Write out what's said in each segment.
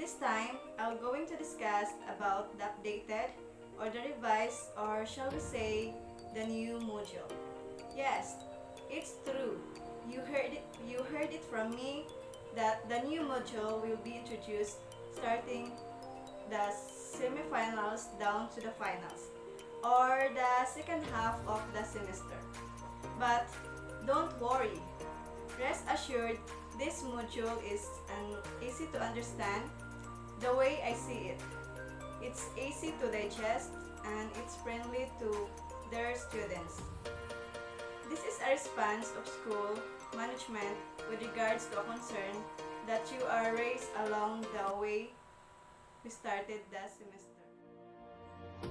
This time, I'm going to discuss about the updated or the revised, or shall we say, the new module. Yes, it's true. You heard it from me that the new module will be introduced starting the semifinals down to the finals, or the second half of the semester. But don't worry. Rest assured, this module is easy to understand the way I see it. It's easy to digest and it's friendly to their students. This is a response of school management with regards to a concern that you are raised along the way we started the semester.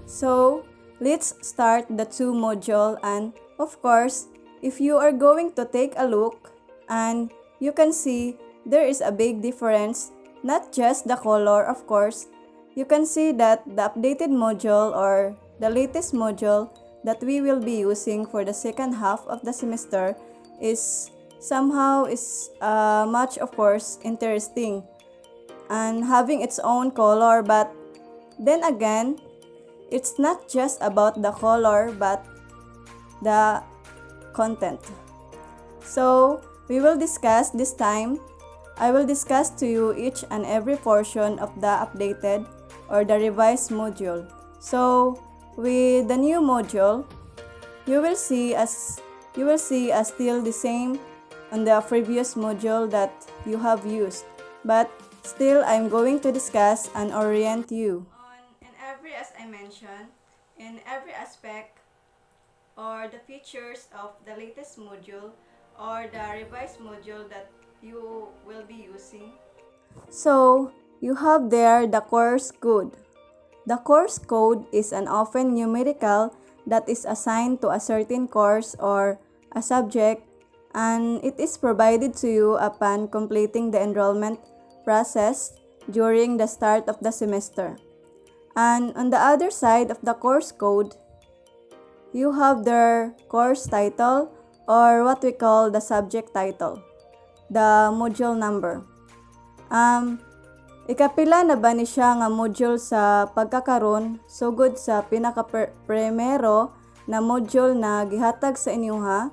So, let's start the two module, and of course, if you are going to take a look and you can see there is a big difference, not just the color of course. You can see that the updated module or the latest module that we will be using for the second half of the semester is much of course interesting and having its own color, but then again it's not just about the color but the content. So we will discuss this time. I will discuss to you each and every portion of the updated or the revised module. So with the new module, you will see as still the same on the previous module that you have used, but still I'm going to discuss and orient you. As I mentioned, in every aspect or the features of the latest module or the revised module that you will be using. So, you have there the course code. The course code is an often numerical that is assigned to a certain course or a subject, and it is provided to you upon completing the enrollment process during the start of the semester. And on the other side of the course code, you have the course title or what we call the subject title, the module number. Ikapila na ba ni siya nga module sa pagkakaron sugod sa pinaka-primero na module na gihatag sa inyuha?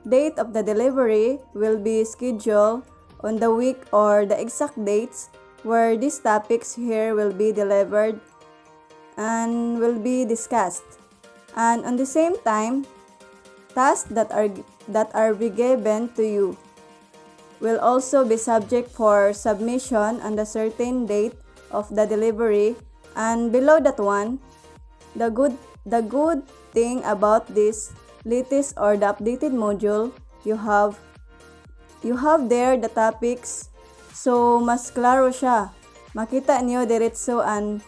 Date of the delivery will be scheduled on the week or the exact dates where these topics here will be delivered and will be discussed. And on the same time, tasks that are be given to you will also be subject for submission on the certain date of the delivery. And below that one, the good thing about this latest or the updated module, you have there the topics. So, mas klaro siya. Makita niyo diretso an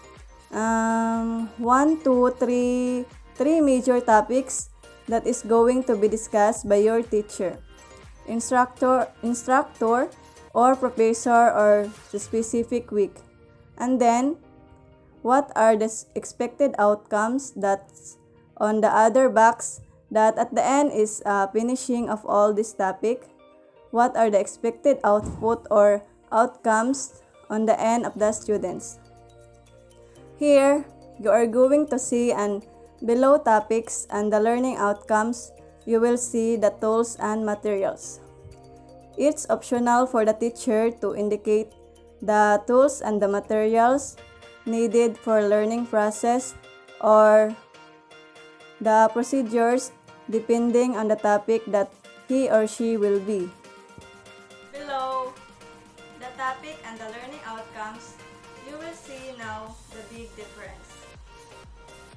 1, 2, 3 major topics that is going to be discussed by your teacher, instructor or professor or the specific week. And then, what are the expected outcomes that's on the other box that at the end is finishing of all this topic? What are the expected output or outcomes on the end of the students? Here, you are going to see and below topics and the learning outcomes, you will see the tools and materials. It's optional for the teacher to indicate the tools and the materials needed for learning process or the procedures depending on the topic that he or she will be. Below the topic and the learning outcomes, you will see now the big difference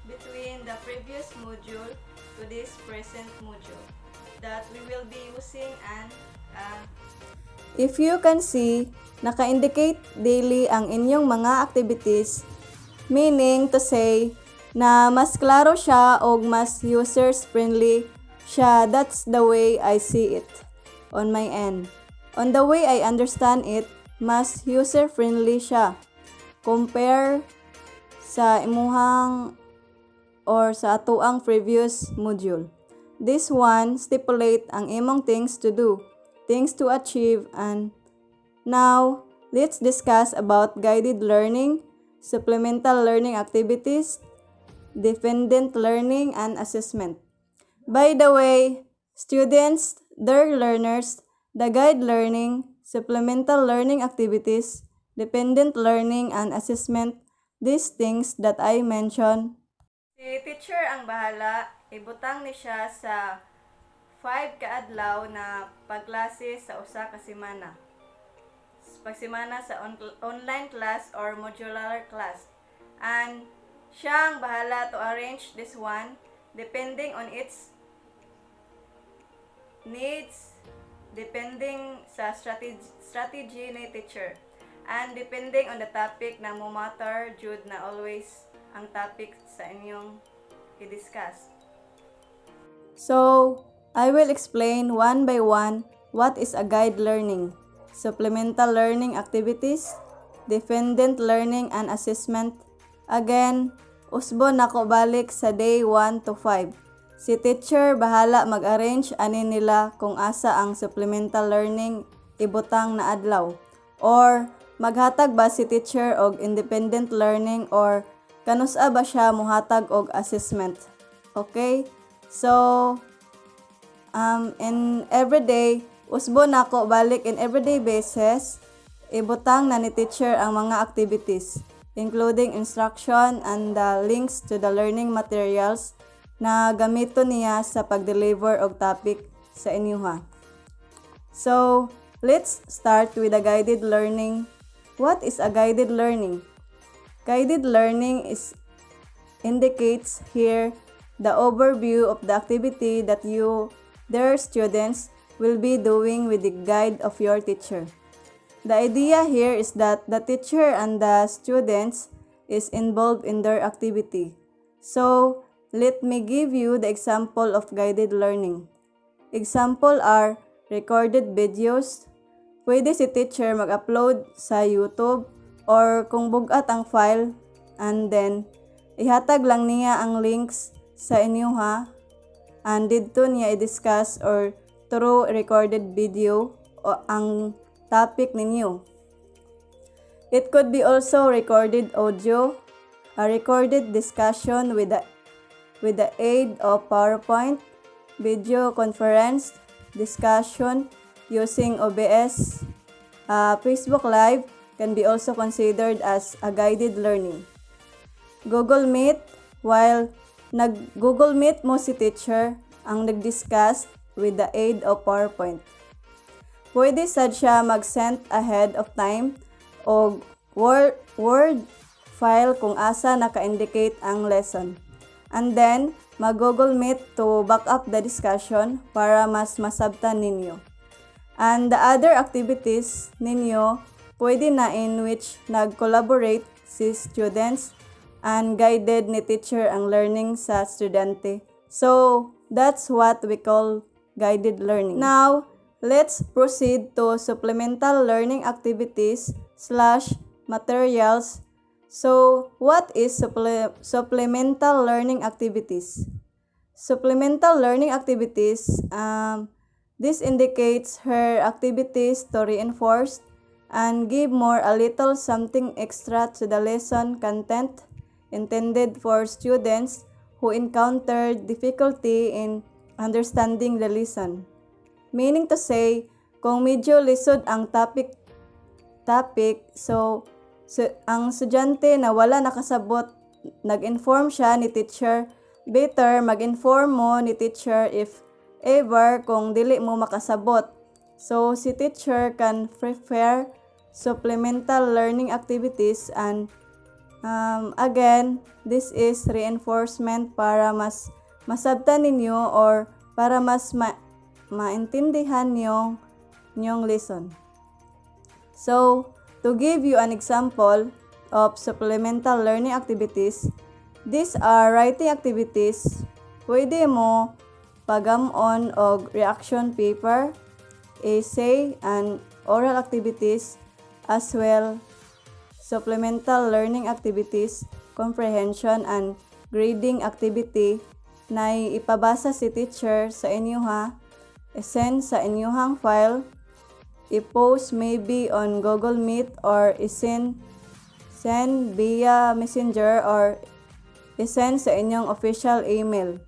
between the previous module to this present module that we will be using. And if you can see, naka-indicate daily ang inyong mga activities, meaning to say na mas klaro siya o mas users-friendly siya. That's the way I see it on my end. On the way I understand it, mas user-friendly siya compare sa imuhang or sa atuang previous module. This one stipulate ang imong things to do, things to achieve, and now let's discuss about guided learning, supplemental learning activities, dependent learning, and assessment. By the way, students, dear learners, the guide learning, supplemental learning activities, dependent learning, and assessment, these things that I mentioned. Si teacher ang bahala, ibutang ni siya sa 5 ka adlaw na pagklase sa usa ka semana. Pagsemana sa online class or modular class. And siya ang bahala to arrange this one depending on its needs, depending sa strategy ni teacher, and depending on the topic na mo matter jud na always ang topic sa inyong i-discuss. So, I will explain one by one what is a guide learning, supplemental learning activities, dependent learning, and assessment. Again, usbon nako balik sa day 1 to 5. Si teacher bahala mag-arrange ani nila kung asa ang supplemental learning ibutang na adlaw, or maghatag ba si teacher og independent learning, or kanusa ba siya muhatag og assessment. Okay? So, in everyday, usbon nako balik in everyday basis, ibutang na ni teacher ang mga activities, including instruction and the links to the learning materials na gamiton niya sa pag-deliver og topic sa inyuha. So, let's start with the guided learning. What is a guided learning? Guided learning indicates here the overview of the activity that you, their students, will be doing with the guide of your teacher. The idea here is that the teacher and the students is involved in their activity. So, let me give you the example of guided learning. Example are recorded videos. Pwede si teacher mag-upload sa YouTube, or kung bugat ang file, and then ihatag lang niya ang links sa inyo ha, and dito niya i-discuss or through recorded video o ang topic ninyo. It could be also recorded audio, a recorded discussion with the aid of PowerPoint, video conference, discussion using OBS, Facebook Live can be also considered as a guided learning. Google Meet, while nag-Google Meet mo si teacher ang nag-discuss with the aid of PowerPoint. Pwede sad siya mag-send ahead of time o Word file kung asa naka-indicate ang lesson. And then, mag-Google Meet to back up the discussion para mas masabtan ninyo. And the other activities ninyo, pwede na in which nag-collaborate si students and guided ni teacher ang learning sa estudyante. So, that's what we call guided learning. Now, let's proceed to supplemental learning activities / materials. So, what is supplemental learning activities? Supplemental learning activities, this indicates her activities to reinforce and give more a little something extra to the lesson content intended for students who encounter difficulty in understanding the lesson. Meaning to say, kung medyo lisod ang topic, so ang estudyante na wala nakasabot, nag-inform siya ni teacher, better mag-inform mo ni teacher if ever kung dili mo makasabot. So, si teacher can prepare supplemental learning activities, and again, this is reinforcement para mas masabtan ninyo or para mas maintindihan yung lesson. So, to give you an example of supplemental learning activities, these are writing activities. Pwede mo pagamon og reaction paper, essay, and oral activities, as well supplemental learning activities, comprehension and grading activity na ipabasa si teacher sa inyo ha, send sa inyuhang file, i-post maybe on Google Meet or send via Messenger or i-send sa inyong official email.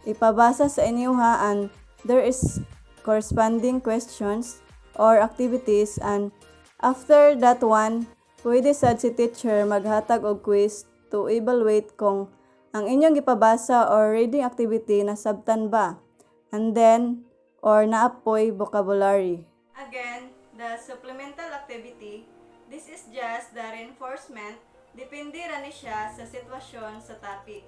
Ipabasa sa inyo ha, and there is corresponding questions or activities, and after that one, pwede sad si teacher maghatag og quiz to evaluate kung ang inyong ipabasa or reading activity nasabtan ba, and then or naapoy vocabulary. Again, the supplemental activity, this is just the reinforcement, depende ra ni siya sa sitwasyon sa topic,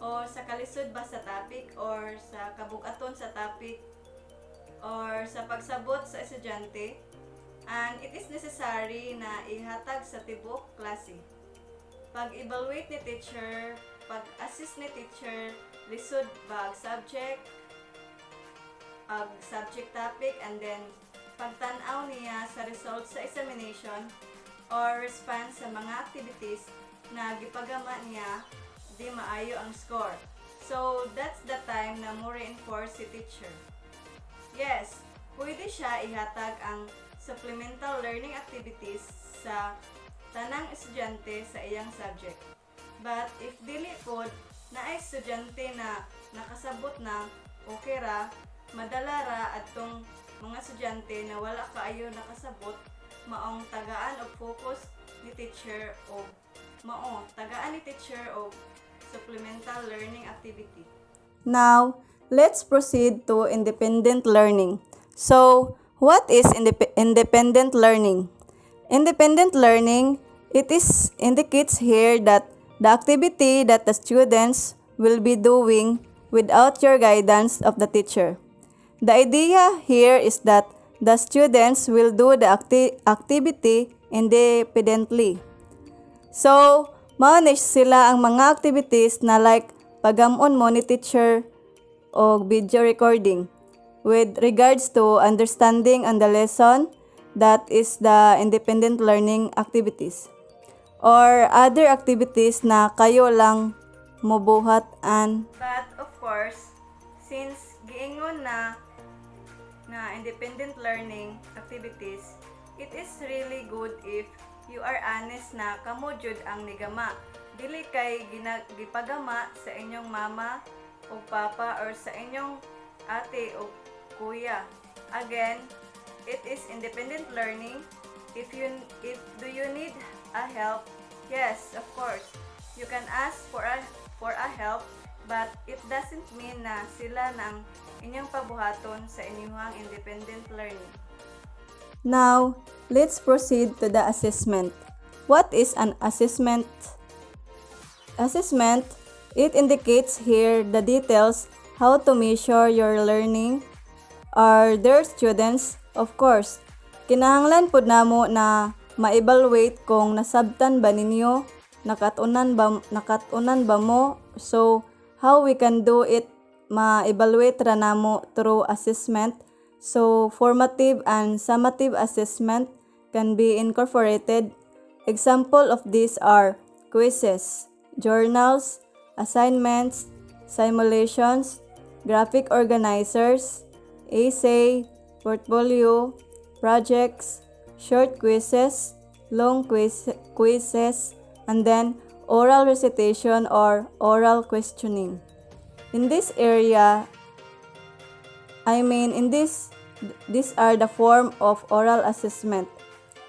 o sa kalisod ba sa topic, or sa kabug-aton sa topic, or sa pagsabot sa estudyante, and it is necessary na ihatag sa tibok klase. Pag-evaluate ni teacher, pag-assist ni teacher, lisod ba subject, subject topic, and then pagtanaw niya sa results sa examination or response sa mga activities na gipagama niya, di maayo ang score. So, that's the time na mo reinforce si teacher. Yes, pwede siya ihatag ang supplemental learning activities sa tanang estudyante sa iyang subject. But if dili pod na estudyante na nakasabot na, okay ra, madala ra adtong mga estudyante na wala kaayo nakasabot, maong tagaan og focus ni teacher o tagaan ni teacher og supplemental learning activity. Now, let's proceed to independent learning. So, what is independent learning? Independent learning, it indicates here that the activity that the students will be doing without your guidance of the teacher. The idea here is that the students will do the activity independently. So, manage sila ang mga activities na like pagamon mo ni teacher o video recording with regards to understanding on the lesson, that is the independent learning activities, or other activities na kayo lang mubuhat and But of course, since giingon na independent learning activities, it is really good if you are honest na kamo jud ang nigama. Dili kay gipagama sa inyong mama o papa or sa inyong ate o kuya. Again, it is independent learning. If do you need a help? Yes, of course. You can ask for a help, but it doesn't mean na sila nang inyong pabuhaton sa inyong independent learning. Now, let's proceed to the assessment. What is an assessment? Assessment, it indicates here the details how to measure your learning or their students. Of course, kinahanglan pod namo na ma-evaluate kung nasabtan ba ninyo, nakatunan ba mo. So, how we can do it, ma-evaluate ra namo through assessment. So, formative and summative assessment can be incorporated. Example of these are quizzes, journals, assignments, simulations, graphic organizers, essay, portfolio, projects, short quizzes, long quizzes, and then oral recitation or oral questioning. In this area, these are the form of oral assessment.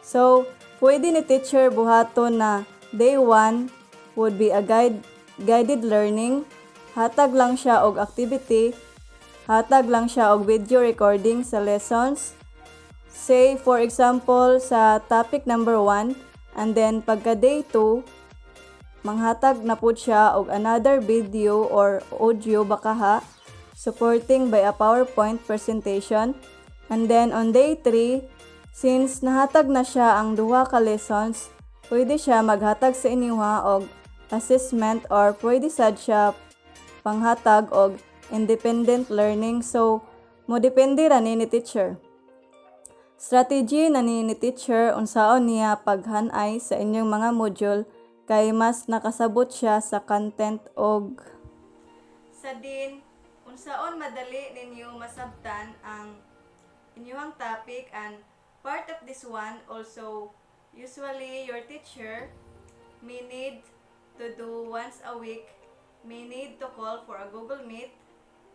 So, pwede ni teacher buhaton na day 1 would be a guided learning. Hatag lang siya og activity. Hatag lang siya og video recording sa lessons. Say, for example, sa topic number 1, and then pagka day 2, manghatag na po siya og another video or audio bakaha, supporting by a PowerPoint presentation. And then on day 3, since nahatag na siya ang duha ka lessons, pwede siya maghatag sa inyuha og assessment or pwede sad siya panghatag og independent learning. So, mo depende ra ni teacher. Strategy na ni teacher unsaon niya paghanay sa inyong mga module kay mas nakasabot siya sa content og Sa din, unsaon madali ninyo masabtan ang inyong topic and Part of this one also, usually your teacher may need to do once a week, may need to call for a Google Meet,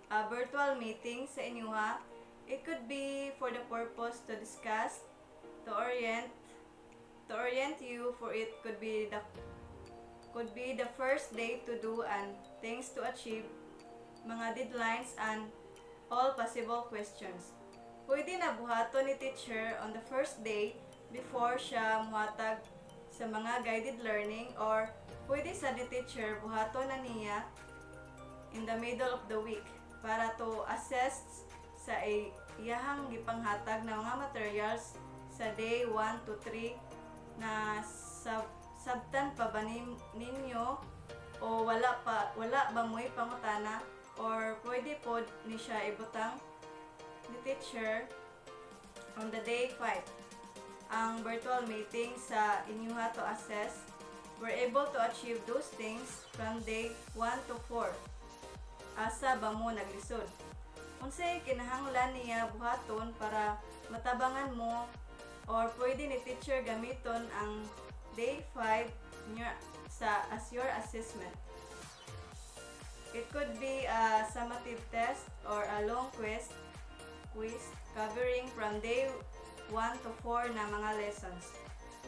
a virtual meeting sa inyuha. It could be for the purpose to discuss, to orient you, for it could be the first day to do and things to achieve, mga deadlines and all possible questions. Pwede na buhaton ni teacher on the first day before siya muhatag sa mga guided learning, or pwede sa ni teacher buhaton na niya in the middle of the week para to assess sa iyahang gipanghatag na mga materials sa day 1 to 3 na sabtan pa ba ninyo o wala ba mo'y pangutana, or pwede po ni siya ibutang ni teacher on the day 5 ang virtual meeting sa inyuha to assess we're able to achieve those things from day 1 to 4. Asa ba mo naglisod? Unsay kinahanglan niya buhaton para matabangan mo, or pwede ni teacher gamiton ang day 5 as your assessment. It could be a summative test or a long quiz covering from day 1 to 4 na mga lessons.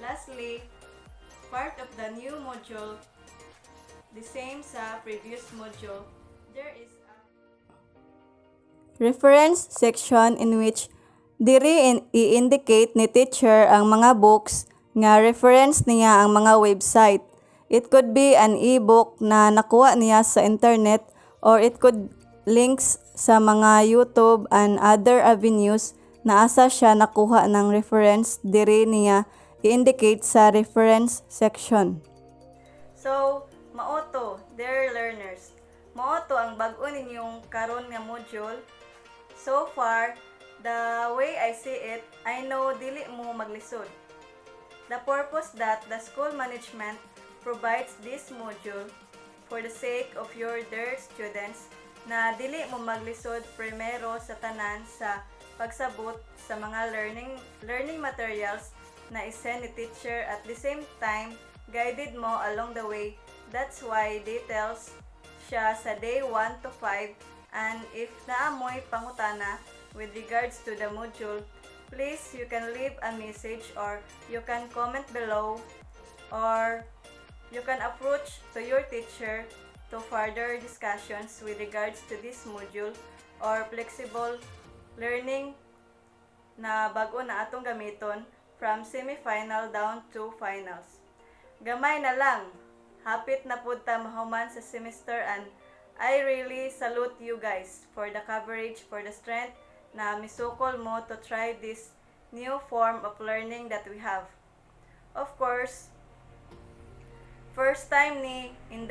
Lastly, part of the new module, the same sa previous module, there is a reference section in which diri i-indicate ni teacher ang mga books nga reference niya ang mga website. It could be an e-book na nakuha niya sa internet, or it could links sa mga YouTube and other avenues na asa siya nakuha ng reference, diri niya i-indicate sa reference section. So, maoto, dear learners, maoto ang bag-o ninyong karon nga module. So far, the way I see it, I know dili mo maglisod. The purpose that the school management provides this module for the sake of your dear students na dili mo maglisod primero sa tanan sa pagsabot sa mga learning materials na isend ni teacher, at the same time guided mo along the way. That's why details siya sa day 1 to 5, and if naamoy pangutana with regards to the module, please you can leave a message, or you can comment below, or you can approach to your teacher to further discussions with regards to this module or flexible learning na bago na atong gamiton from semi-final down to finals. Gamay na lang, hapit na pud ta mahuman sa semester, and I really salute you guys for the coverage, for the strength na misukol mo to try this new form of learning that we have. Of course, first time ni in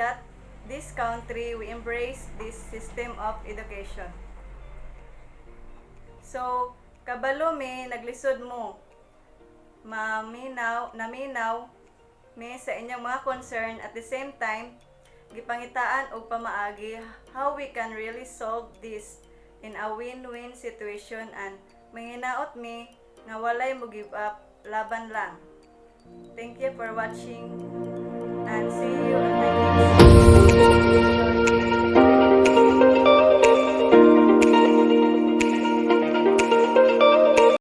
this country we embrace this system of education. So, kabalo mi naglisod mo, naminaw mi sa inyong mga concern, at the same time gipangitaan og pamaagi how we can really solve this in a win-win situation, and manginaot mi nga walay mo give up, laban lang. Thank you for watching